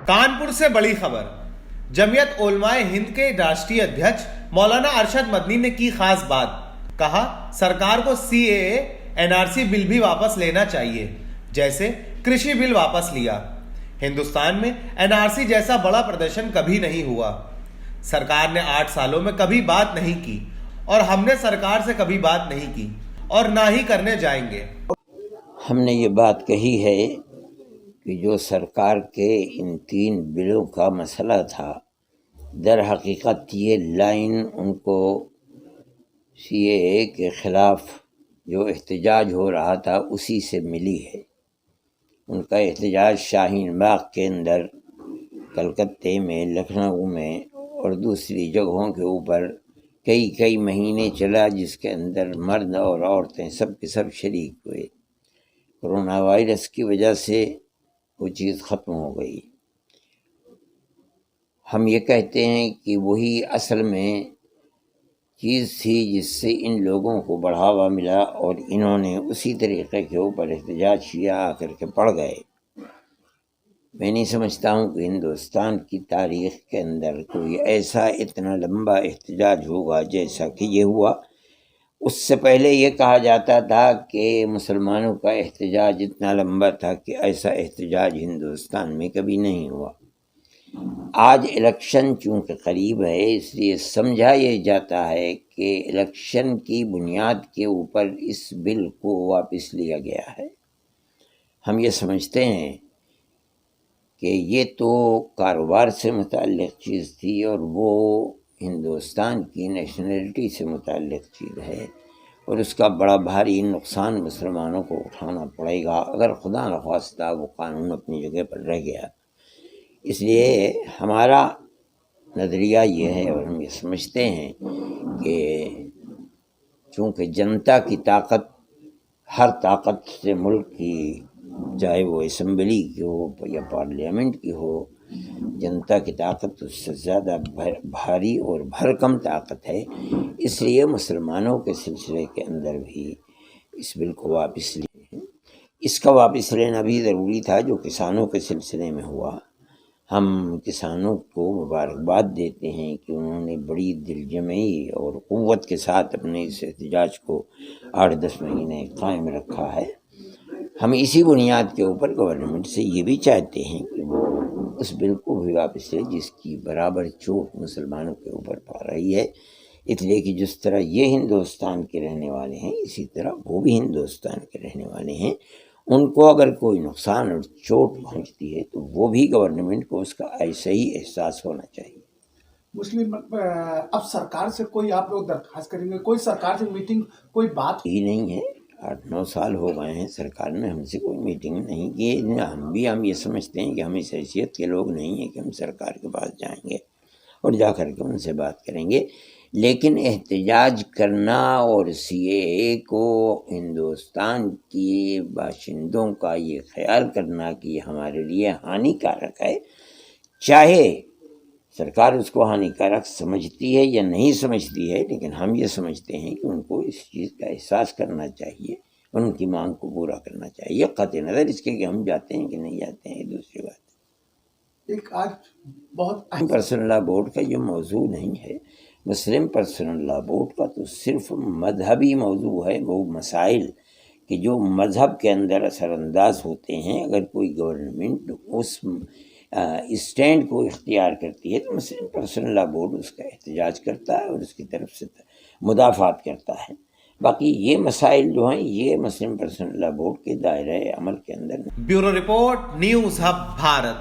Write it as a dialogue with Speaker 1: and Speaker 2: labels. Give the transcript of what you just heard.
Speaker 1: कानपुर से बड़ी खबर। जमीयत उलमाए हिंद के राष्ट्रीय अध्यक्ष मौलाना अरशद मदनी ने की खास बात। कहा, सरकार को सीएए एनआरसी बिल भी वापस लेना चाहिए, जैसे कृषि बिल वापस लिया। हिंदुस्तान में एनआरसी जैसा बड़ा प्रदर्शन कभी नहीं हुआ। सरकार ने 8 सालों में कभी बात नहीं की और हमने सरकार से कभी बात नहीं की और ना ही करने जाएंगे।
Speaker 2: हमने ये बात कही है कि जो सरकार के इन 3 बिलों का मसला था, दर हकीकत ये लाइन उनको सीएए के ख़िलाफ़ जो एहतजाज हो रहा था उसी से मिली है। उनका एहतजाज शाहीन बाग के अंदर, कलकत्ते में, लखनऊ में और दूसरी जगहों के ऊपर कई महीने चला, जिसके अंदर मर्द और औरतें सब के सब शरीक हुए। कोरोना वायरस की वजह से वो चीज़ ख़त्म हो गई। हम ये कहते हैं कि वही असल में चीज़ थी जिससे इन लोगों को बढ़ावा मिला और इन्होंने उसी तरीक़े के ऊपर एहतजाज किया, आकर के पड़ गए। मैं नहीं समझता हूँ कि हिंदुस्तान की तारीख़ के अंदर कोई ऐसा इतना लंबा एहतजाज होगा जैसा कि ये हुआ। उससे पहले ये कहा जाता था कि मुसलमानों का एहतजाज इतना लंबा था कि ऐसा एहतजाज हिंदुस्तान में कभी नहीं हुआ। आज इलेक्शन चूँकि करीब है, इसलिए समझा ये जाता है कि इलेक्शन की बुनियाद के ऊपर इस बिल को वापस लिया गया है। हम ये समझते हैं कि ये तो कारोबार से मुताल्लिक़ चीज़ थी और वो हिंदुस्तान की नेशनलिटी से मुताल्लिक़ चीज़ है और उसका बड़ा भारी नुकसान मुसलमानों को उठाना पड़ेगा अगर खुदा न ख्वास्ता वो कानून अपनी जगह पर रह गया। इसलिए हमारा नज़रिया ये है और हम ये समझते हैं कि चूँकि जनता की ताकत हर ताकत से मुल्क की, चाहे वो असम्बली की हो या पार्लियामेंट की हो, जनता की ताकत उससे ज़्यादा भारी और भरकम ताकत है। इसलिए मुसलमानों के सिलसिले के अंदर भी इस बिल को वापस लिए। इसका वापस लेना भी ज़रूरी था जो किसानों के सिलसिले में हुआ। हम किसानों को मुबारकबाद देते हैं कि उन्होंने बड़ी दिलजमई और क़ुव्वत के साथ अपने इस एहतजाज को 8-10 महीने कायम रखा है। हम इसी बुनियाद के ऊपर गवर्नमेंट से ये भी चाहते हैं कि वो उस बिल को भी वापस ले जिसकी बराबर चोट मुसलमानों के ऊपर पा रही है। इसलिए कि जिस तरह ये हिंदुस्तान के रहने वाले हैं, इसी तरह वो भी हिंदुस्तान के रहने वाले हैं। उनको अगर कोई नुकसान और चोट पहुंचती है तो वो भी गवर्नमेंट को उसका ऐसे ही एहसास होना चाहिए।
Speaker 3: मुस्लिम अब सरकार से कोई आप लोग दरख्वास्त करेंगे, कोई सरकार से मीटिंग, कोई बात
Speaker 2: ही नहीं है। 8-9 साल हो गए हैं, सरकार ने हमसे कोई मीटिंग नहीं की। हम ये समझते हैं कि हम इस हैसियत के लोग नहीं हैं कि हम सरकार के पास जाएंगे और जा कर के उनसे बात करेंगे। लेकिन एहतजाज करना और सीएए को हिंदुस्तान के बाशिंदों का ये ख्याल करना कि हमारे लिए हानिकारक है, चाहे सरकार उसको हानिकारक समझती है या नहीं समझती है, लेकिन हम ये समझते हैं कि उनको इस चीज़ का एहसास करना चाहिए और उनकी मांग को पूरा करना चाहिए। क़त्ई नज़र इसके कि हम जाते हैं कि नहीं जाते हैं, ये दूसरी बात है।
Speaker 3: एक आज बहुत
Speaker 2: पर्सनल लॉ बोर्ड का ये मौजू नहीं है। मुस्लिम पर्सनल लॉ बोर्ड का तो सिर्फ मजहबी मौजू है। वो मसाइल कि जो मज़हब के अंदर असरअंदाज होते हैं, अगर कोई गवर्नमेंट उस स्टैंड को इख्तियार करती है तो मुस्लिम पर्सनल लॉ बोर्ड उसका एहतजाज करता है और उसकी तरफ से मुदाफ़ात करता है। बाकी ये मसाइल जो हैं ये मुस्लिम पर्सनल लॉ बोर्ड के दायरे अमल के अंदर नहीं।
Speaker 1: Bureau report, news hub Bharat.